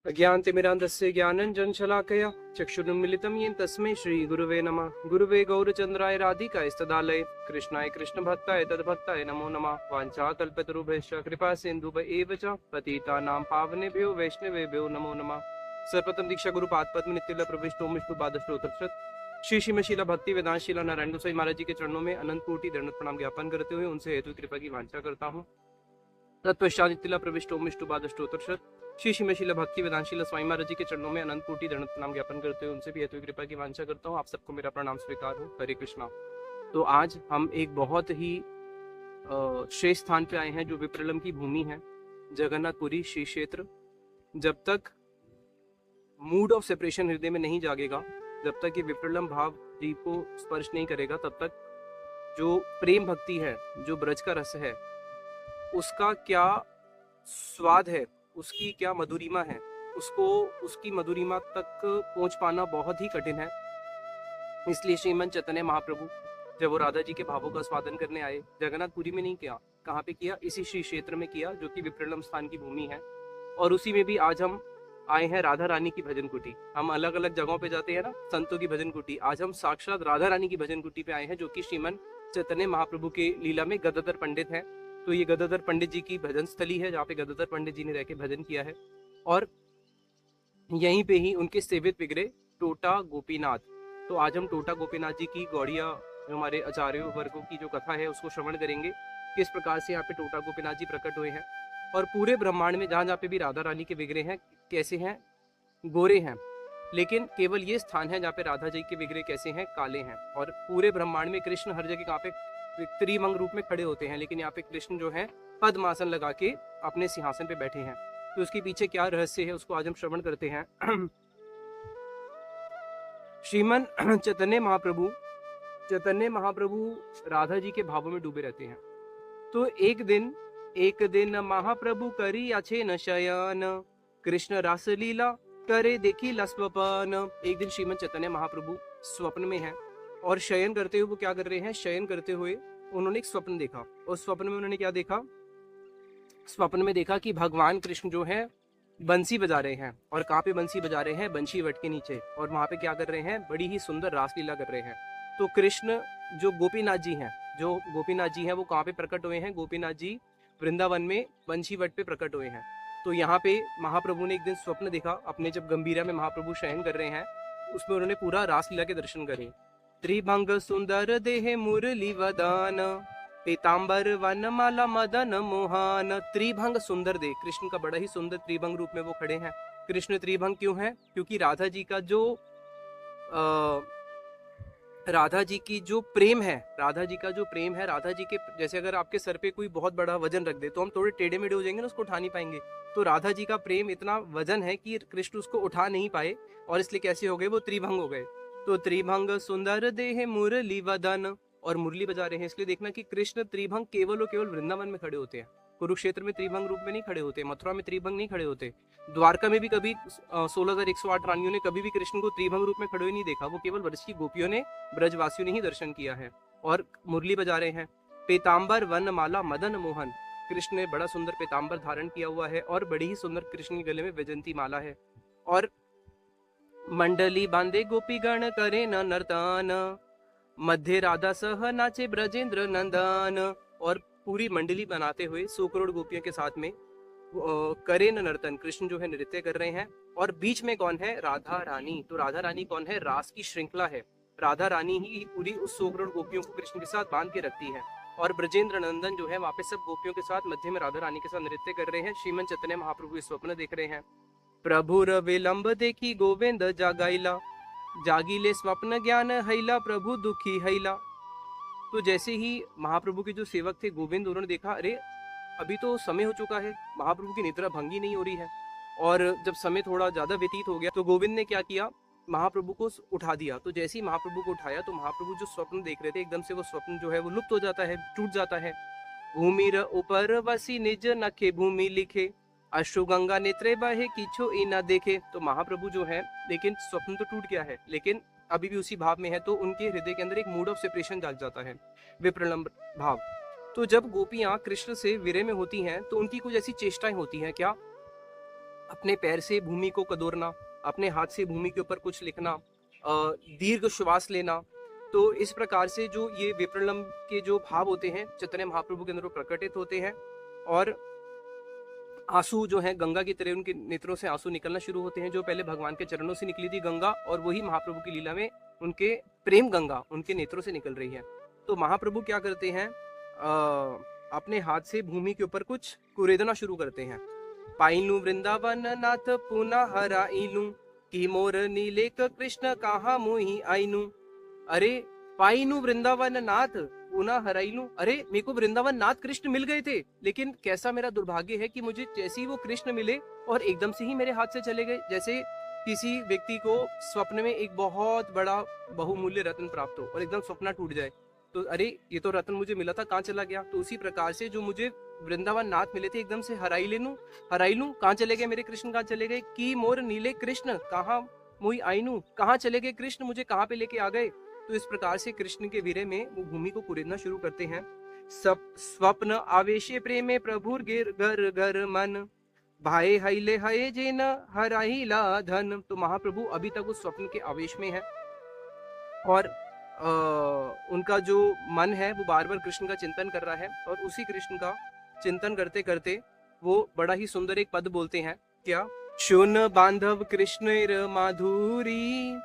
अज्ञानतिमिरान्धस्य ज्ञानञ्जनशलाकया चक्षुरुन्मिलितं येन तस्मै श्रीगुरुवे नमः। गुरुवे गौरचन्द्राय राधिकायस्तदालये कृष्णाय कृष्णभक्ताय तद्भक्ताय नमो नमः। वाञ्छाकल्पतरुभ्यश्च कृपासिन्धुभ्य एव च पतितानां पावनेभ्यो वैष्णवेभ्यो नमो नमः। सर्वप्रथम दीक्षा गुरु पादपद्म नित्य प्रविष्ट ओम विष्णु पादश्रोत्रक्षत श्री श्रीमशीला भक्ति वेदांत शिला नारायण गोसाई महाराज जी के चरणों में अनंत कोटि दंड प्रणाम ज्ञापन करते हुए उनसे हेतु कृपा की वांछा करता हूँ। तत्पश्चात नित्य प्रविष्ट ओम विष्णु पादश्रोत्रक्षत श्री श्रीमशीला भक्ति वेदांत शिला स्वामी महाराज जी के चरणों में अनंत कोटि दंड प्रणाम ज्ञापन करते हुए उनसे भी हेतु कृपा की वांछा करता हूँ। आप सबको मेरा प्रणाम स्वीकार हो। हरे कृष्णा। तो आज हम एक बहुत ही श्रेष्ठ स्थान पे आए हैं जो विप्रलम्ब की भूमि है, जगन्नाथपुरी श्री क्षेत्र। जब तक मूड ऑफ सेपरेशन हृदय में नहीं जागेगा, जब तक ये विप्रलम्ब भाव जीव को स्पर्श नहीं करेगा, तब तक जो प्रेम भक्ति है, जो ब्रज का रस है, उसका क्या स्वाद है, उसकी क्या मधुरिमा है, उसको उसकी मधुरिमा तक पहुंच पाना बहुत ही कठिन है। इसलिए श्रीमन चैतन्य महाप्रभु जब वो राधा जी के भावों का स्वादन करने आए, जगन्नाथपुरी में नहीं किया, कहाँ पे किया? इसी श्री क्षेत्र में किया, जो कि विप्रलम्ब स्थान की भूमि है। और उसी में भी आज हम आए हैं राधा रानी की भजन कुटी। हम अलग अलग जगहों पे जाते हैं ना, संतों की भजन कुटी। आज हम साक्षात राधा रानी की भजन कुटी पे आए हैं, जो कि श्रीमन चैतन्य महाप्रभु के लीला में गदाधर पंडित है। तो ये गदाधर पंडित जी की भजन स्थली है, जहाँ पे गदाधर पंडित जी ने रह के भजन किया है। और यहीं पे ही उनके सेवित विग्रह टोटा गोपीनाथ। तो आज हम टोटा गोपीनाथ जी की गौड़िया, हमारे आचार्य वर्गों की जो कथा है, उसको श्रवण करेंगे, किस प्रकार से यहाँ पे टोटा गोपीनाथ जी प्रकट हुए हैं। और पूरे ब्रह्मांड में जहाँ जहाँ पे भी राधा रानी के विग्रह हैं, कैसे हैं? गोरे हैं। लेकिन केवल ये स्थान है जहाँ पे राधा जी के विग्रह कैसे हैं? काले हैं। और पूरे ब्रह्मांड में कृष्ण हर जगह कहाँ पे त्रिभंग रूप में खड़े होते हैं, लेकिन यहाँ पे कृष्ण जो है पद्मासन लगा के अपने सिंहासन पे बैठे हैं। तो उसके पीछे क्या रहस्य है, उसको आज हम श्रवण करते हैं। श्रीमन चैतन्य महाप्रभु राधा जी के भावों में डूबे रहते हैं। तो एक दिन महाप्रभु करी अच्छे न शयन, कृष्ण रास लीला करे देखी लस्वपन। एक दिन श्रीमन चैतन्य महाप्रभु स्वप्न में हैं और शयन करते हुए वो क्या कर रहे हैं? शयन करते हुए उन्होंने एक स्वप्न देखा। और स्वप्न में उन्होंने क्या देखा? स्वप्न में देखा कि भगवान कृष्ण जो है बंसी बजा रहे हैं। और कहाँ पे बंसी बजा रहे हैं? बंशी वट के नीचे। और वहां पे क्या कर रहे हैं? बड़ी ही सुंदर रासलीला कर रहे हैं। तो कृष्ण जो गोपीनाथ जी हैं वो कहाँ पे प्रकट हुए हैं? गोपीनाथ जी वृंदावन में बंशी वट पे प्रकट हुए हैं। तो यहाँ पे महाप्रभु ने एक दिन स्वप्न देखा, अपने जब गंभीरा में महाप्रभु शयन कर रहे हैं, उसमें उन्होंने पूरा रासलीला के दर्शन करे। त्रिभंग सुंदर देह मुरली वदन, पीताम्बर वनमाला मदन मोहन। त्रिभंग सुंदर देह, कृष्ण का बड़ा ही सुंदर त्रिभंग रूप में वो खड़े हैं। कृष्ण त्रिभंग क्यों है? क्योंकि राधा जी का जो राधा जी के जैसे अगर आपके सर पे कोई बहुत बड़ा वजन रख दे तो हम थोड़े टेढ़े मेढ़े हो जाएंगे ना, उसको उठा नहीं पाएंगे। तो राधा जी का प्रेम इतना वजन है कि कृष्ण उसको उठा नहीं पाए, और इसलिए कैसे हो गए? वो त्रिभंग हो गए। तो त्रिभंग सुंदर देह मुरली वदन, और मुरली बजा रहे हैं। इसलिए देखना कि कृष्ण त्रिभंग केवल और केवल वृंदावन में खड़े होते हैं। कुरुक्षेत्र में त्रिभंग रूप में नहीं खड़े होते, मथुरा में त्रिभंग नहीं खड़े होते, द्वारका में भी कभी 16,108 रानियों ने कभी भी कृष्ण को त्रिभंग रूप में खड़े हुए नहीं देखा। वो केवल ब्रज की गोपियों ने, ब्रजवासियों ने ही दर्शन किया है। और मुरली बजा रहे हैं। पीताम्बर वनमाला मदन मोहन, कृष्ण ने बड़ा सुंदर पीताम्बर धारण किया हुआ है, और बड़ी ही सुंदर कृष्ण के गले में वैजयंती माला है। और मंडली बांधे गोपीगण करे न नर्तन, मध्य राधा सह नाचे ब्रजेंद्र नंदन। और पूरी मंडली बनाते हुए 100 करोड़ गोपियों के साथ में करे न नर्तन, कृष्ण जो है नृत्य कर रहे हैं। और बीच में कौन है? राधा रानी। तो राधा रानी कौन है? रास की श्रृंखला है। राधा रानी ही पूरी उस 100 करोड़ गोपियों को कृष्ण के साथ बांध के रखती है। और ब्रजेंद्र नंदन जो है वहाँ पे सब गोपियों के साथ मध्य में राधा रानी के साथ नृत्य कर रहे हैं। श्रीमन चैतन्य महाप्रभु इस स्वप्न देख रहे हैं। प्रभुर विलंब देखी गोविंद जागाइला, जागीले स्वप्न ज्ञान हैला प्रभु दुखी हैला। तो जैसे ही महाप्रभु के जो सेवक थे गोविंद, उन्होंने देखा अरे अभी तो समय हो चुका है, महाप्रभु की निद्रा भंगी नहीं हो रही है। और जब समय थोड़ा ज्यादा व्यतीत हो गया तो गोविंद ने क्या किया? महाप्रभु को उठा दिया। तो जैसे ही महाप्रभु को उठाया तो महाप्रभु जो स्वप्न देख रहे थे, एकदम से वो स्वप्न जो है वो लुप्त हो जाता है, टूट जाता है। भूमिर ऊपर वसी निज नखे भूमि लिखे, अश्रु गंगा नेत्रे बहे किछो ई न देखे। तो महाप्रभु जो है, लेकिन स्वप्न तो टूट गया है, लेकिन अभी भी उसी भाव में है। तो उनके हृदय के अंदर एक मूड ऑफ सेपरेशन जाग जाता है, विप्रलम्ब भाव। तो जब गोपियां कृष्ण से विरह में होती हैं तो उनकी कुछ ऐसी चेष्टाएं होती हैं। क्या? अपने पैर से भूमि को कदोरना, अपने हाथ से भूमि के ऊपर कुछ लिखना, दीर्घ श्वास लेना। तो इस प्रकार से जो ये विप्रलंब के जो भाव होते हैं चैतन्य महाप्रभु के अंदर प्रकटित होते हैं, और आंसू जो है गंगा की तरह उनके नेत्रों से आंसू निकलना शुरू होते हैं, जो पहले भगवान के चरणों से निकली थी गंगा, और वही महाप्रभु की लीला में उनके प्रेम गंगा उनके नेत्रों से निकल रही है। तो महाप्रभु क्या करते हैं, अपने हाथ से भूमि के ऊपर कुछ कुरेदना शुरू करते हैं। पाइलू वृंदावन नाथ पुनः हराइलू, की मोर नीलेक कृष्ण कहाँ मोही आइनू। अरे पाइनू वृंदावन नाथ पुनः हराइलू, अरे मेरे को वृंदावन नाथ कृष्ण मिल गए थे, लेकिन कैसा मेरा दुर्भाग्य है कि मुझे जैसे ही वो कृष्ण मिले और एकदम से ही मेरे हाथ से चले गए। जैसे किसी व्यक्ति को स्वप्न में एक बहुत बड़ा बहुमूल्य रत्न प्राप्त हो और एकदम सपना टूट जाए, तो अरे ये तो रत्न मुझे मिला था, कहाँ चला गया। तो उसी प्रकार से जो मुझे वृंदावन नाथ मिले थे एकदम से हराई लूं, कहाँ चले गए मेरे कृष्ण, कहाँ चले गए। की मोर नीले कृष्ण कहाँ मुई आईनू, कहाँ चले गए कृष्ण, मुझे कहाँ पे लेके आ गए। तो इस प्रकार से कृष्ण के विरह में वो भूमि को कुरेदना शुरू करते हैं। सब स्वप्न आवेशे प्रेमे प्रभुर गिर घर घर मन, भाई हईले हये जेन हराइला धन। तो महाप्रभु अभी तक उस स्वप्न के आवेश में है, और उनका जो मन है वो बार बार कृष्ण का चिंतन कर रहा है, और उसी कृष्ण का चिंतन करते करते वो बड़ा ही सुंदर एक पद बोलते हैं। क्या? शुन बांधव कृष्ण माधुरी,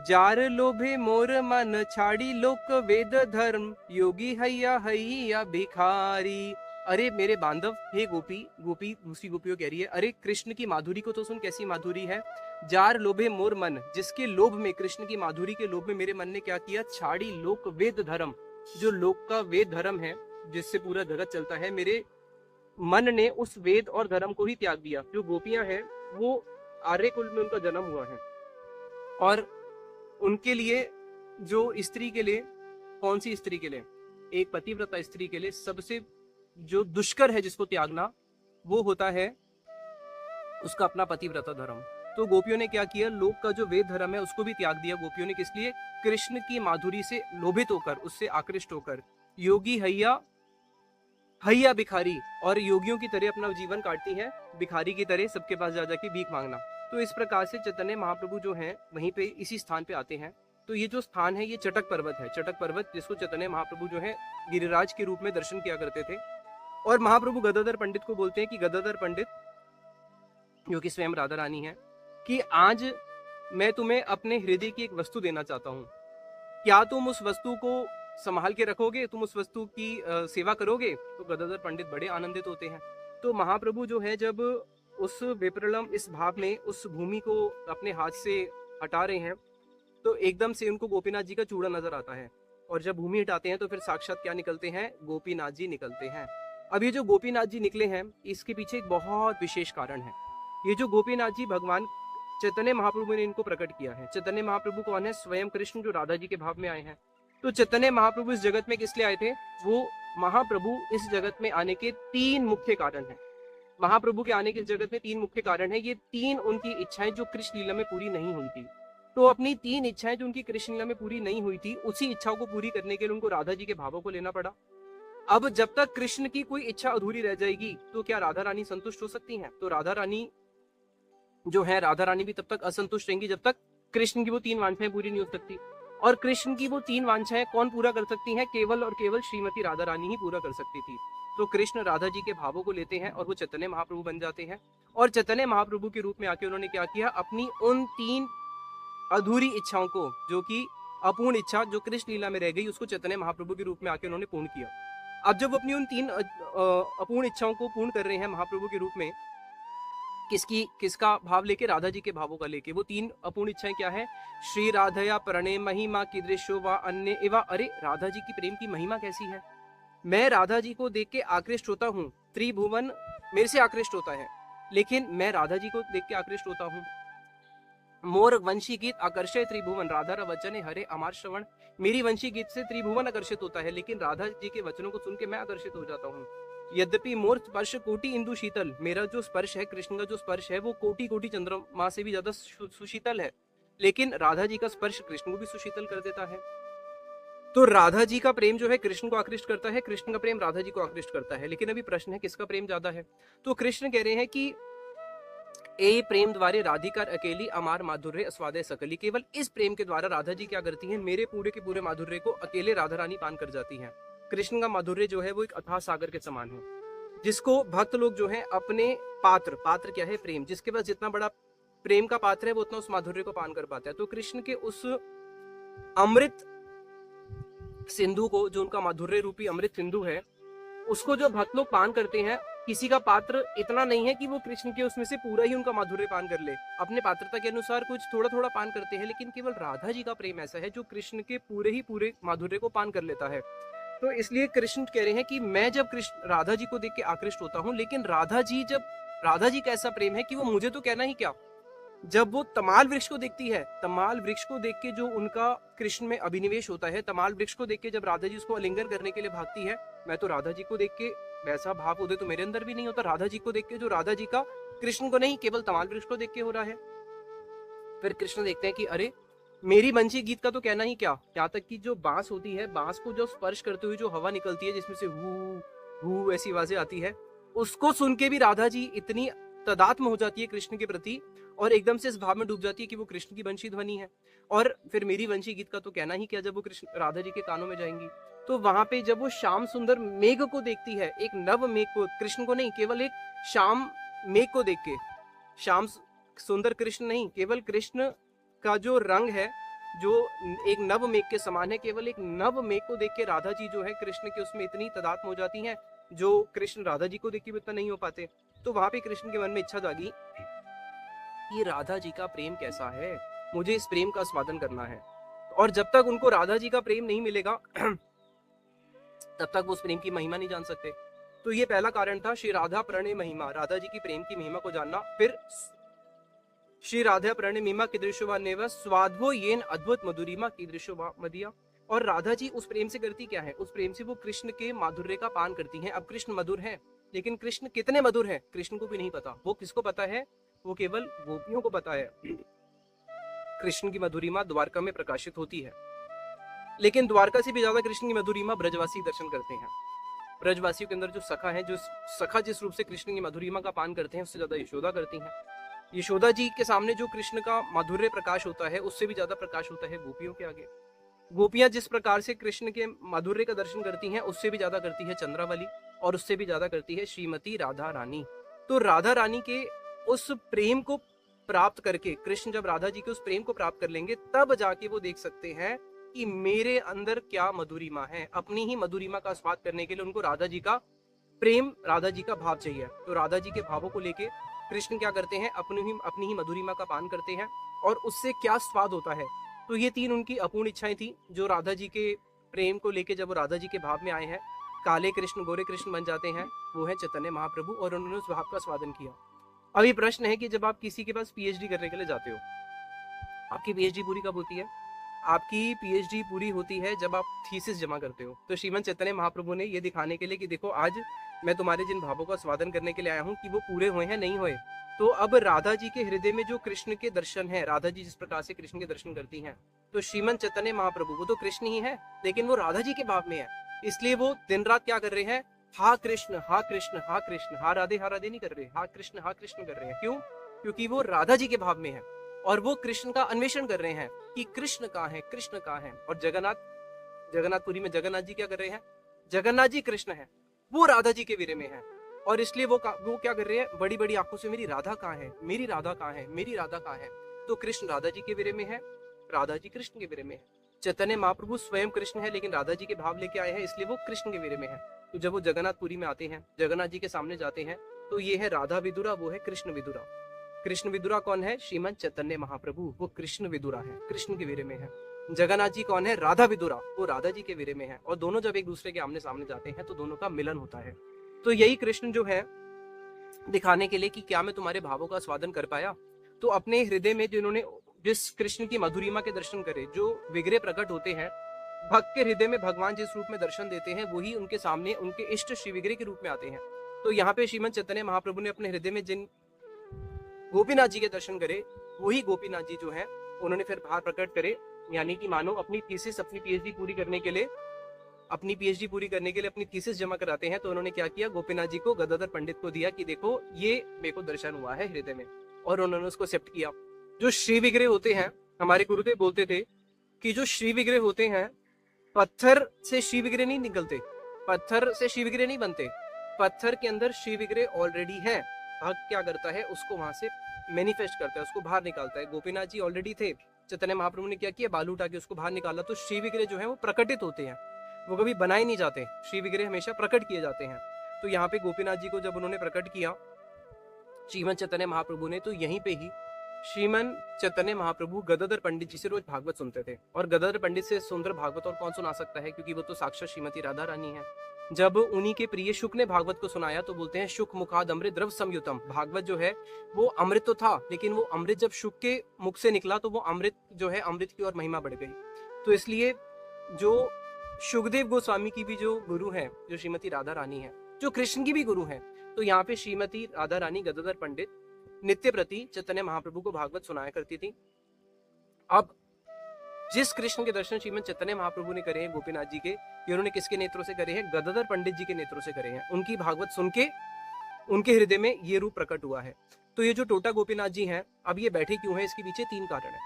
जार लोभे मोर मन छाड़ी लोक वेद धर्म, योगी हैया हैया भिखारी। अरे मेरे बांधव, हे गोपी दूसरी गोपियों कह रही है, अरे कृष्ण की माधुरी को तो सुन, कैसी माधुरी है। जार लोभे मोर मन, जिसके लोभ में, कृष्ण की माधुरी के लोभ में मेरे मन ने क्या किया, छाड़ी लोक वेद धर्म, जो लोक का वेद धर्म है जिससे पूरा जगत चलता है, मेरे मन ने उस वेद और धर्म को ही त्याग दिया। जो गोपियां हैं वो आर्य कुल में उनका जन्म हुआ है, और उनके लिए, जो स्त्री के लिए, कौन सी स्त्री के लिए, एक पतिव्रता स्त्री के लिए सबसे जो दुष्कर है जिसको त्यागना, वो होता है उसका अपना पतिव्रता धर्म। तो गोपियों ने क्या किया, लोक का जो वेद धर्म है उसको भी त्याग दिया गोपियों ने। किस लिए? कृष्ण की माधुरी से लोभित होकर, उससे आकृष्ट होकर। योगी हैया हैया भिखारी, और योगियों की तरह अपना जीवन काटती है, भिखारी की तरह सबके पास जा जाके भीख मांगना। तो इस प्रकार से चैतन्य महाप्रभु जो हैं वहीं पे इसी स्थान पे आते हैं। तो ये जो स्थान है ये चटक पर्वत है, चटक पर्वत जिसको चैतन्य महाप्रभु जो है गिरिराज के रूप में दर्शन किया करते थे। और महाप्रभु गदाधर पंडित को बोलते हैं कि गदाधर पंडित, जो कि स्वयं राधा रानी है, कि आज मैं तुम्हें अपने हृदय की एक वस्तु देना चाहता हूँ, क्या तुम उस वस्तु को संभाल के रखोगे, तुम उस वस्तु की सेवा करोगे। तो गदाधर पंडित बड़े आनंदित होते हैं। तो महाप्रभु जो है जब उस विप्रलम इस भाव में उस भूमि को अपने हाथ से हटा रहे हैं, तो एकदम से उनको गोपीनाथ जी का चूड़ा नजर आता है, और जब भूमि हटाते हैं तो फिर साक्षात क्या निकलते हैं, गोपीनाथ जी निकलते हैं। अब ये जो गोपीनाथ जी निकले हैं इसके पीछे एक बहुत विशेष कारण है। ये जो गोपीनाथ जी भगवान चैतन्य महाप्रभु ने इनको प्रकट किया है। चैतन्य महाप्रभु कौन है? स्वयं कृष्ण, जो राधा जी के भाव में आए हैं। तो चैतन्य महाप्रभु इस जगत में किस लिए आए थे? वो महाप्रभु इस जगत में आने के 3 मुख्य कारण हैं। महाप्रभु के आने के जगत में 3 मुख्य कारण है। ये 3 उनकी इच्छाएं जो कृष्ण लीला में पूरी नहीं हुई थी। तो अपनी 3 इच्छाएं जो उनकी कृष्ण लीला में पूरी नहीं हुई थी, उसी इच्छाओं को पूरी करने के लिए उनको राधा जी के भावों को लेना पड़ा। अब जब तक कृष्ण की कोई इच्छा अधूरी रह जाएगी तो क्या राधा रानी संतुष्ट हो सकती हैं? तो राधा रानी जो है, राधा रानी भी तब तक असंतुष्ट रहेंगी जब तक कृष्ण की वो 3 वांछाएं पूरी नहीं हो सकती। और कृष्ण की वो 3 वांछाएं कौन पूरा कर सकती हैं? केवल और केवल श्रीमती राधा रानी ही पूरा कर सकती थी। तो कृष्ण राधा जी के भावों को लेते हैं और वो चैतन्य महाप्रभु बन जाते हैं। और चैतन्य महाप्रभु के रूप में आके उन्होंने क्या किया, अपनी उन 3 अधूरी इच्छाओं को, जो कि अपूर्ण इच्छा जो कृष्ण लीला में रह गई, उसको चैतन्य महाप्रभु के रूप में आके उन्होंने पूर्ण किया। अब जब वो अपनी उन 3 अपूर्ण इच्छाओं को पूर्ण कर रहे हैं महाप्रभु के रूप में, किसका भाव लेके? राधा जी के भावों का लेके। वो 3 अपूर्ण इच्छाएं क्या है? श्री राधया प्रणय महिमा कीदृशो वा अन्य एवा। अरे राधा जी की प्रेम की महिमा कैसी है, मैं राधा जी को देख के आकृष्ट होता हूँ, त्रिभुवन मेरे से आकृष्ट होता है, लेकिन मैं राधा जी को देख के आकृष्ट होता हूँ। मोर वंशी गीत आकर्षय त्रिभुवन, राधा वचन हरे अमार श्रवण। मेरी वंशी गीत से त्रिभुवन आकर्षित होता है, लेकिन राधा जी के वचनों को सुन के मैं आकर्षित हो जाता हूँ। यद्यपि मोर स्पर्श कोटि इंदु शीतल, मेरा जो स्पर्श है, कृष्ण का जो स्पर्श है, वो कोटि कोटि चंद्रमा से भी ज्यादा सुशीतल है, लेकिन राधा जी का स्पर्श कृष्ण को भी सुशीतल कर देता है। तो राधा जी का प्रेम जो है कृष्ण को आकृष्ट करता है, कृष्ण का प्रेम राधा जी को आकृष्ट करता है। लेकिन अभी प्रश्न है किसका प्रेम ज्यादा है? तो कृष्ण कह रहे हैं कि ए प्रेम द्वारे राधिकार अकेली अमार माधुर्य अस्वादे सकली। केवल इस प्रेम के द्वारा राधा जी क्या करती हैं, मेरे पूरे के पूरे माधुर्य को अकेले राधा रानी पान कर जाती हैं। कृष्ण का माधुर्य जो है वो एक अथाह सागर के समान है, जिसको भक्त लोग जो है अपने पात्र क्या है, प्रेम, जिसके पास जितना बड़ा प्रेम का पात्र है वो उतना उस माधुर्य को पान कर पाता है। तो कृष्ण के उस अमृत सिंधु को, जो उनका माधुर्य रूपी अमृत सिंधु है, उसको जो भक्त लोग पान करते हैं, किसी का पात्र इतना नहीं है कि वो कृष्ण के उसमें से पूरा ही उनका माधुर्य पान कर ले, अपने पात्रता के अनुसार कुछ थोड़ा थोड़ा पान करते हैं, लेकिन केवल राधा जी का प्रेम ऐसा है जो कृष्ण के पूरे ही पूरे माधुर्य को पान कर लेता है। तो इसलिए कृष्ण कह रहे हैं कि मैं जब कृष्ण राधा जी को देख के आकृष्ट होता हूँ, लेकिन राधा जी का ऐसा प्रेम है कि वो मुझे तो कहना ही क्या, जब वो तमाल वृक्ष को देखती है, तमाल वृक्ष को देख के जो उनका कृष्ण में अभिनिवेश होता है, तमाल वृक्ष को देख के जब राधा जी उसको आलिंगन करने के लिए भागती है, मैं तो राधा जी को देख के वैसा भाव उदय तो मेरे अंदर भी नहीं होता राधा जी को देख के, जो राधा जी का कृष्ण को नहीं केवल तमाल वृक्ष को देख के हो रहा है। फिर कृष्ण देखते हैं कि अरे मेरी बंसी गीत का तो कहना ही क्या, यहाँ तक कि जो बांस होती है, बांस को जो स्पर्श करते हुए जो हवा निकलती है जिसमें से हु ऐसी आवाजें आती है, उसको सुन के भी राधा जी इतनी तदात्म हो जाती है कृष्ण के प्रति और एकदम से इस भाव में डूब जाती है कि वो कृष्ण की वंशी ध्वनि है। और फिर मेरी वंशी गीत का तो कहना ही क्या, जब वो कृष्ण राधा जी के कानों में जाएंगी, तो वहां पे जब वो श्याम सुंदर मेघ को देखती है, एक नव मेघ को, कृष्ण को नहीं, केवल एक श्याम मेघ को देख के, श्याम सुंदर कृष्ण नहीं, केवल कृष्ण का जो रंग है जो एक नव मेघ के समान है, केवल एक नव मेघ को देख के राधा जी जो है कृष्ण के उसमें इतनी तदात्म हो जाती हैं, जो कृष्ण राधा जी को देख के भी इतना नहीं हो पाते। तो वहां पे कृष्ण के मन में इच्छा जागी कि राधा जी का प्रेम कैसा है, मुझे इस प्रेम का स्वादन करना है। और जब तक उनको राधा जी का प्रेम नहीं मिलेगा तब तक वो उस प्रेम की महिमा नहीं जान सकते। तो ये पहला कारण था, श्री राधा प्रणय महिमा, राधा जी की प्रेम की महिमा को जानना। फिर श्री राधा प्रणय महिमा की दृश्यवा स्वाध्वो येन अद्भुत मधुरिमा की दृश्यवा मदिया। और राधा जी उस प्रेम से करती क्या है, उस प्रेम से वो कृष्ण के माधुर्य का पान करती हैं। अब कृष्ण मधुर है, लेकिन कृष्ण कितने मधुर है कृष्ण को भी नहीं पता। वो किसको पता है, वो केवल गोपियों को पता है। कृष्ण की मधुरिमा द्वारका में प्रकाशित होती है, लेकिन द्वारका से भी ज्यादा कृष्ण की मधुरिमा ब्रजवासी दर्शन करते हैं। ब्रजवासियों के अंदर जो सखा है, जो सखा जिस रूप से कृष्ण की मधुरिमा का पान करते हैं, उससे ज्यादा यशोदा करती हैं। यशोदा जी के सामने जो कृष्ण का माधुर्य प्रकाश होता है, उससे भी ज्यादा प्रकाश होता है गोपियों के आगे। गोपियां जिस प्रकार से कृष्ण के माधुर्य का दर्शन करती हैं, उससे भी ज्यादा करती है चंद्रावली, और उससे भी ज्यादा करती है श्रीमती राधा रानी। तो राधा रानी के उस प्रेम को प्राप्त करके, कृष्ण जब राधा जी के उस प्रेम को प्राप्त कर लेंगे, तब जाके वो देख सकते हैं कि मेरे अंदर क्या मधुरिमा है। अपनी ही मधुरिमा का स्वाद करने के लिए उनको राधा जी का प्रेम, राधा जी का भाव चाहिए। तो राधा जी के भावों को लेके कृष्ण क्या करते हैं, अपनी ही मधुरिमा का पान करते हैं, और उससे क्या स्वाद होता है। तो ये तीन उनकी अपूर्ण इच्छाएं थी, जो राधा जी के प्रेम को लेके जब वो राधा जी के भाव में आए हैं, काले कृष्ण गोरे कृष्ण बन जाते हैं, वो है चैतन्य महाप्रभु, और उन्होंने उस भाव का स्वादन किया। अभी प्रश्न है कि जब आप किसी के पास पीएचडी करने के लिए जाते हो, आपकी पीएचडी पूरी कब होती है? आपकी पीएचडी पूरी होती है जब आप थीसिस जमा करते हो। तो श्रीमंत चैतन्य महाप्रभु ने ये दिखाने के लिए कि देखो आज मैं तुम्हारे जिन भावों का स्वादन करने के लिए आया हूँ कि वो पूरे हुए हैं नहीं हुए। तो अब राधा जी के हृदय में जो कृष्ण के दर्शन है, राधा जी जिस प्रकार से कृष्ण के दर्शन करती हैं, तो श्रीमंत चैतन्य महाप्रभु वो तो कृष्ण ही है, लेकिन वो राधा जी के भाव में है। इसलिए वो दिन रात क्या कर रहे हैं, हा कृष्ण हा कृष्ण हा कृष्ण, हा राधे नहीं कर रहे, हा कृष्ण कर रहे हैं। क्यों? क्योंकि वो राधा जी के भाव में है और वो कृष्ण का अन्वेषण कर रहे हैं कि कृष्ण कहाँ है, कृष्ण कहाँ है। और जगन्नाथपुरी में जगन्नाथ जी क्या कर रहे हैं, जगन्नाथ जी कृष्ण है, वो राधा जी के वीरे में है। और इसलिए वो क्या कर रहे हैं, बड़ी बड़ी आंखों से मेरी राधा कहाँ है, मेरी राधा कहाँ है, मेरी राधा कहाँ है। तो कृष्ण राधा जी के वीरे में है, राधा जी कृष्ण के वीरे में है। चैतन्य महाप्रभु स्वयं कृष्ण है, लेकिन राधा जी के भाव लेके आए हैं, इसलिए वो कृष्ण के वीरे में है। तो जब वो जगन्नाथपुरी में आते हैं, जगन्नाथ जी के सामने जाते हैं, तो ये है राधा विदुरा, वो है कृष्ण विदुरा। कृष्ण विदुरा कौन है? श्रीमंत चैतन्य महाप्रभु, वो कृष्ण विदुरा है, कृष्ण के वीरे में है। जगन्नाथ जी कौन है? राधा विदुरा, वो राधा जी के वीरे में है। और दोनों जब एक दूसरे के आमने सामने जाते हैं तो दोनों का मिलन होता है। तो यही कृष्ण जो है दिखाने के लिए कि क्या मैं तुम्हारे भावों का स्वादन कर पाया। तो अपने हृदय में जिन्होंने जिस कृष्ण की मधुरिमा के दर्शन करे, जो विग्रह प्रकट होते हैं, भक्त के हृदय में भगवान जिस रूप में दर्शन देते हैं, वही उनके सामने उनके इष्ट श्री विग्रह के रूप में आते हैं। तो यहाँ पे श्रीमंत चैतन्य महाप्रभु ने अपने हृदय में जिन गोपीनाथ जी के दर्शन करे, वही गोपीनाथ जी जो है उन्होंने फिर भाव प्रकट करे। यानी कि मानो अपनी थीसिस, अपनी पीएचडी पूरी करने के लिए अपनी थीसिस जमा कराते हैं। तो उन्होंने क्या किया, गोपीनाथ जी को, गदाधर पंडित को दिया कि देखो ये मेरे को दर्शन हुआ है हृदय में। और उन्होंने उसको एक्सेप्ट किया। जो श्री विग्रह होते हैं, हमारे गुरुदेव बोलते थे कि जो श्री विग्रह होते हैं, पत्थर से श्री विग्रह नहीं निकलते, पत्थर से श्री विग्रह नहीं बनते, पत्थर के अंदर श्री विग्रह ऑलरेडी है। भक्त क्या करता है, उसको वहां से मैनिफेस्ट करता है, उसको बाहर निकालता है। गोपीनाथ जी ऑलरेडी थे, चैतन्य महाप्रभु ने क्या किया, बालू उठा के उसको बाहर निकाला। तो श्री विग्रह जो है वो प्रकटित होते हैं, वो कभी बनाए नहीं जाते, श्री विग्रह हमेशा प्रकट किए जाते हैं। तो यहाँ पे गोपीनाथ जी को जब उन्होंने प्रकट किया श्रीमन चैतन्य महाप्रभु ने, तो यहीं पे ही श्रीमन चैतन्य महाप्रभु गदाधर पंडित जी से रोज भागवत सुनते थे। और गदाधर पंडित से सुंदर भागवत और कौन सुना सकता है, क्योंकि वो तो साक्षात श्रीमती राधा रानी है। जब उन्हीं के प्रिय शुक ने भागवत को सुनाया तो बोलते हैं शुक मुखाद अमृत द्रव संयुतम। भागवत जो है वो अमृत तो था, लेकिन वो अमृत जब शुक के मुख से निकला तो वो अमृत जो है, अमृत की और महिमा बढ़ गई। तो इसलिए जो शुकदेव गोस्वामी की भी जो गुरु है, जो श्रीमती राधा रानी है, जो कृष्ण की भी गुरु है, तो यहाँ पे श्रीमती राधा रानी गदाधर पंडित नित्य प्रति चैतन्य महाप्रभु को भागवत सुनाया करती थी। अब जिस कृष्ण के दर्शन श्रीमद चैतन्य महाप्रभु ने करे हैं गोपीनाथ जी के, ये उन्होंने किसके नेत्रों से करे हैं, गदाधर पंडित जी के नेत्रों से करे हैं। उनकी भागवत सुन के उनके हृदय में ये रूप प्रकट हुआ है। तो ये जो टोटा गोपीनाथ जी हैं, अब ये बैठे क्यों हैं, इसके पीछे 3 कारण है।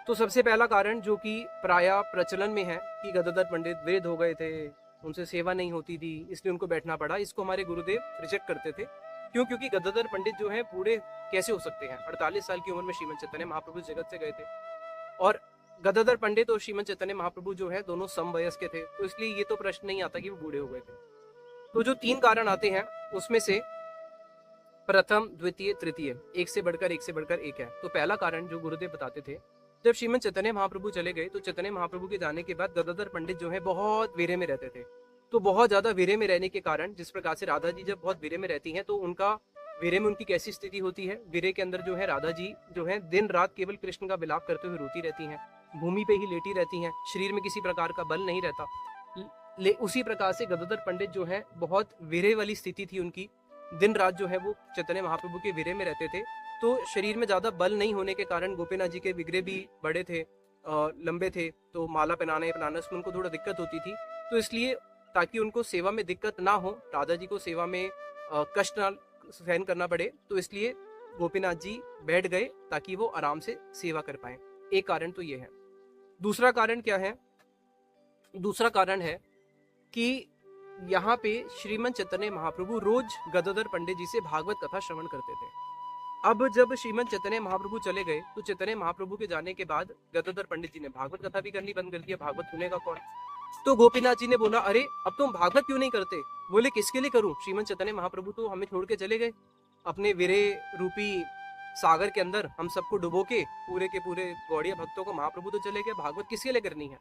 तो सबसे पहला कारण जो कि प्राय प्रचलन में है कि गदाधर पंडित वृद्ध हो गए थे, उनसे सेवा नहीं होती थी, इसलिए उनको बैठना पड़ा। इसको हमारे गुरुदेव रिजेक्ट करते थे। क्यों? क्योंकि गदाधर पंडित जो है बूढ़े कैसे हो सकते हैं, 48 साल की उम्र में श्रीमद चैतन्य महाप्रभु जगत से गए थे। और गदाधर पंडित और श्रीमद चैतन्य महाप्रभु जो है दोनों समवयस्क थे, तो इसलिए ये तो प्रश्न नहीं आता कि वो बूढ़े हो गए थे। तो जो 3 कारण आते हैं उसमें से प्रथम, द्वितीय, तृतीय, एक से बढ़कर एक है। तो पहला कारण जो गुरुदेव बताते थे, जब श्रीमद चैतन्य महाप्रभु चले गए तो चैतन्य महाप्रभु के जाने के बाद गदाधर पंडित जो है बहुत वीरे में रहते थे। तो बहुत ज्यादा वीरे में रहने के कारण, जिस प्रकार से राधा जी जब बहुत वीरे में रहती हैं तो उनका वीरे में उनकी कैसी स्थिति होती है, वीरे के अंदर जो है राधा जी जो है दिन रात केवल कृष्ण का विलाप करते हुए रोती रहती हैं, भूमि पे ही लेटी रहती हैं, शरीर में किसी प्रकार का बल नहीं रहता। उसी प्रकार से गदाधर पंडित जो है बहुत वीरे वाली स्थिति थी उनकी, दिन रात जो है वो चैतन्य महाप्रभु के वीरे में रहते थे। तो शरीर में ज्यादा बल नहीं होने के कारण गोपीनाथ जी के विग्रह भी बड़े थे, लंबे थे, तो माला पहनाने उसमें उनको थोड़ा दिक्कत होती थी। तो इसलिए ताकि उनको सेवा में दिक्कत ना हो, राधा जी को सेवा में कष्ट ना सहन करना पड़े, तो इसलिए गोपीनाथ जी बैठ गए ताकि वो आराम से सेवा कर पाए। एक कारण तो ये है। दूसरा कारण क्या है? दूसरा कारण है कि यहाँ पे श्रीमद चैतन्य महाप्रभु रोज गदाधर पंडित जी से भागवत कथा श्रवण करते थे। अब जब श्रीमद चैतन्य महाप्रभु चले गए तो चैतन्य महाप्रभु के जाने के बाद गदाधर पंडित जी ने भागवत कथा भी करनी बंद कर दिया। भागवत सुनेगा कौन? तो गोपीनाथ जी ने बोला, अरे अब तुम भागवत क्यों नहीं करते? बोले किसके लिए करूं? श्रीमद चैतन्य महाप्रभु तो हमें छोड़ के चले गए अपने वीरे रूपी सागर के अंदर, हम सबको डुबो के पूरे के पूरे गौड़िया भक्तों को महाप्रभु तो चले गए, भागवत किसके लिए करनी है?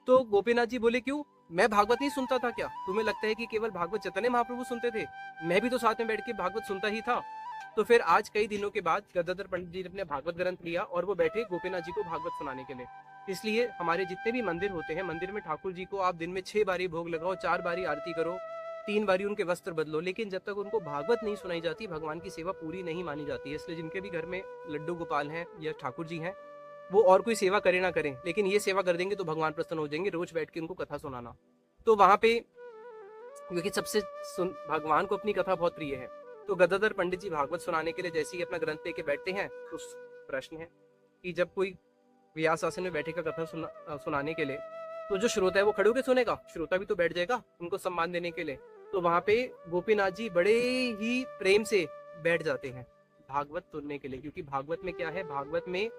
तो गोपीनाथ जी बोले, क्यों, मैं भागवत नहीं सुनता था क्या? तुम्हें लगता है कि केवल भागवत चैतन्य महाप्रभु सुनते थे? मैं भी तो साथ में बैठ के भागवत सुनता ही था। तो फिर आज कई दिनों के बाद गदाधर पंडित जी ने अपने भागवत ग्रंथ लिया और वो बैठे गोपीनाथ जी को भागवत सुनाने के लिए। इसलिए हमारे जितने भी मंदिर होते हैं, मंदिर में ठाकुर जी को आप दिन में 6 बारी भोग लगाओ, 4 बारी आरती करो, 3 बारी उनके वस्त्र बदलो, लेकिन जब तक उनको भागवत नहीं सुनाई जाती भगवान की सेवा पूरी नहीं मानी जाती है। इसलिए जिनके भी घर में लड्डू गोपाल हैं या ठाकुर जी हैं, वो और कोई सेवा करे ना करें, लेकिन ये सेवा कर देंगे तो भगवान प्रसन्न हो जाएंगे, रोज बैठ के उनको कथा सुनाना। तो वहां पे क्योंकि सबसे भगवान को अपनी कथा बहुत प्रिय है, तो गदाधर पंडित जी भागवत सुनाने के लिए जैसे ही अपना ग्रंथ लेके बैठते हैं, तो प्रश्न है कि जब कोई व्यास आसन में बैठेगा कथा सुनाने के लिए, तो जो श्रोता है वो खड़े होकर सुनेगा, श्रोता भी तो बैठ जाएगा उनको सम्मान देने के लिए। तो वहां पे गोपीनाथ जी बड़े ही प्रेम से बैठ जाते हैं भागवत सुनने के लिए, क्योंकि भागवत में क्या है, भागवत में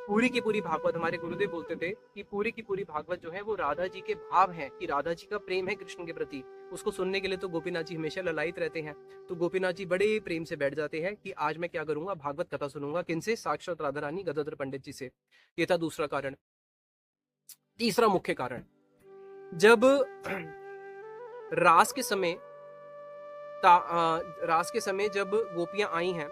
पूरी की पूरी भागवत, हमारे गुरुदेव बोलते थे कि पूरी की पूरी भागवत जो है वो राधा जी के भाव है, कि राधा जी का प्रेम है कृष्ण के प्रति, उसको सुनने के लिए तो गोपीनाथ जी हमेशा ललायित रहते हैं। तो गोपीनाथ जी बड़े प्रेम से बैठ जाते हैं कि आज मैं क्या करूंगा, भागवत कथा सुनूंगा। किनसे? साक्षात राधा रानी गदाधर पंडित जी से। ये था दूसरा कारण। तीसरा मुख्य कारण, जब रास के समय जब गोपियां आई हैं,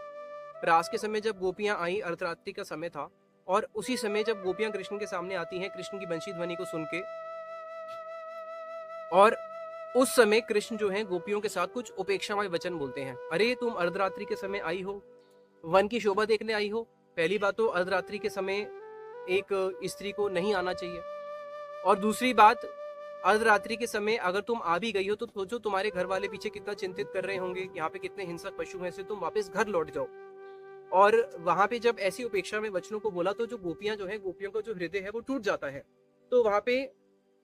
रास के समय जब गोपियां आई, अर्धरात्रि का समय था, और उसी समय जब गोपियां कृष्ण के सामने आती हैं कृष्ण की बंशी ध्वनि को सुन के, और उस समय कृष्ण जो है गोपियों के साथ कुछ उपेक्षामय वचन बोलते हैं। अरे तुम अर्धरात्रि के समय आई हो, वन की शोभा देखने आई हो। पहली बात तो अर्धरात्रि के समय एक स्त्री को नहीं आना चाहिए, और दूसरी बात, अर्धरात्रि के समय अगर तुम आ भी गई हो तो सोचो तुम्हारे घर वाले पीछे कितना चिंतित कर रहे होंगे, यहाँ पे कितने हिंसक पशु हैं, से तुम वापस घर लौट जाओ। और वहां पे जब ऐसी उपेक्षा में वचनों को बोला तो जो गोपियां जो है, गोपियों का जो हृदय है वो टूट जाता है। तो वहां पे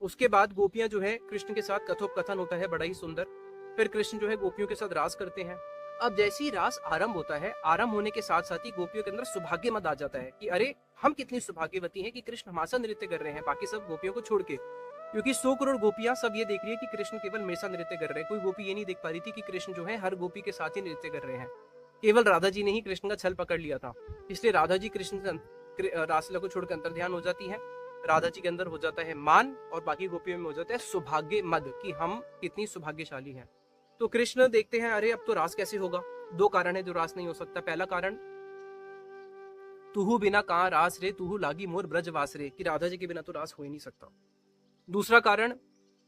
उसके बाद गोपियां जो है कृष्ण के साथ कथोपकथन होता है बड़ा ही सुंदर। फिर कृष्ण जो है गोपियों के साथ रास करते हैं। अब जैसे ही रास आरंभ होता है, आरंभ होने के साथ साथ ही गोपियों के अंदर सौभाग्य मत आ जाता है कि अरे हम कितनी सौभाग्यवती हैं कि कृष्ण हमारे साथ नृत्य कर रहे हैं बाकी सब गोपियों को छोड़ के। क्योंकि 100 करोड़ गोपियां सब ये देख रही है कि कृष्ण केवल मेरे साथ नृत्य कर रहे हैं। कोई गोपी ये नहीं देख पा रही थी कि कृष्ण जो है हर गोपी के साथ ही नृत्य कर रहे हैं। केवल राधा जी ने ही कृष्ण का छल पकड़ लिया था, इसलिए राधा जी कृष्ण रासलीला को छोड़कर अंतर ध्यान हो जाती है। राधा जी के अंदर हो जाता है मान और बाकी गोपियों में हो जाता है सौभाग्य मद कि हम कितनी सौभाग्यशाली हैं। तो कृष्ण देखते हैं अरे अब तो रास कैसे होगा। दो कारण है जो रास नहीं हो सकता। पहला कारण, तुहु बिना कहाँ रास रे, तुहु लागी मोर ब्रजवास रे, कि राधा जी के बिना तो रास हो ही नहीं सकता। दूसरा कारण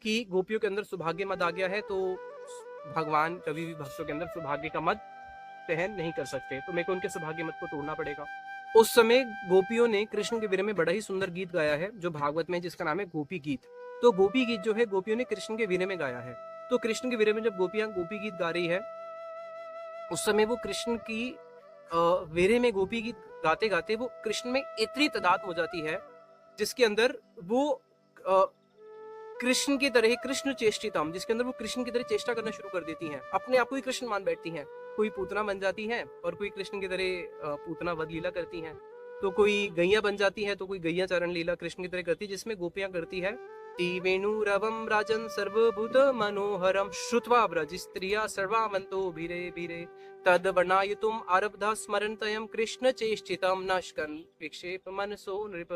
कि गोपियों के अंदर सौभाग्य मद आ गया है, तो भगवान कभी भी भक्तों के अंदर सौभाग्य का मद सहन नहीं कर सकते, तो मेरे को उनके सौभाग्य मत को तोड़ना पड़ेगा। उस समय गोपियों ने कृष्ण के विरह में बड़ा ही सुंदर गीत गाया है जो भागवत में, जिसका नाम है गोपी गीत। तो गोपी गीत जो है गोपियों ने कृष्ण के विरह में गाया है। तो कृष्ण के विरह में जब गोपियां गोपी गीत गा रही है, उस समय वो कृष्ण की विरह में गोपी गीत गाते गाते वो कृष्ण में इतनी तादाद हो जाती है जिसके अंदर वो कृष्ण की तरह, कृष्ण चेष्टितम, जिसके अंदर वो कृष्ण की तरह चेष्टा करना शुरू कर देती हैं, अपने आप को ही कृष्ण मान बैठती हैं। कोई पूतना बन जाती है और कोई कृष्ण की तरह पूतना वध लीला करती हैं, तो कोई गैया बन जाती है तो कोई गैया चरण लीला कृष्ण की तरह करती है, जिसमें गोपियां करती है ती वेणुरवम राजन सर्वभूत मनोहरम श्रुत्वा ब्रज स्त्रिया सर्वामंतो भीरे भीरे तद वर्णायुतुम आरब्धा स्मरणतयम कृष्ण चेष्टितम नश्कन विक्षेप मनसो नृप।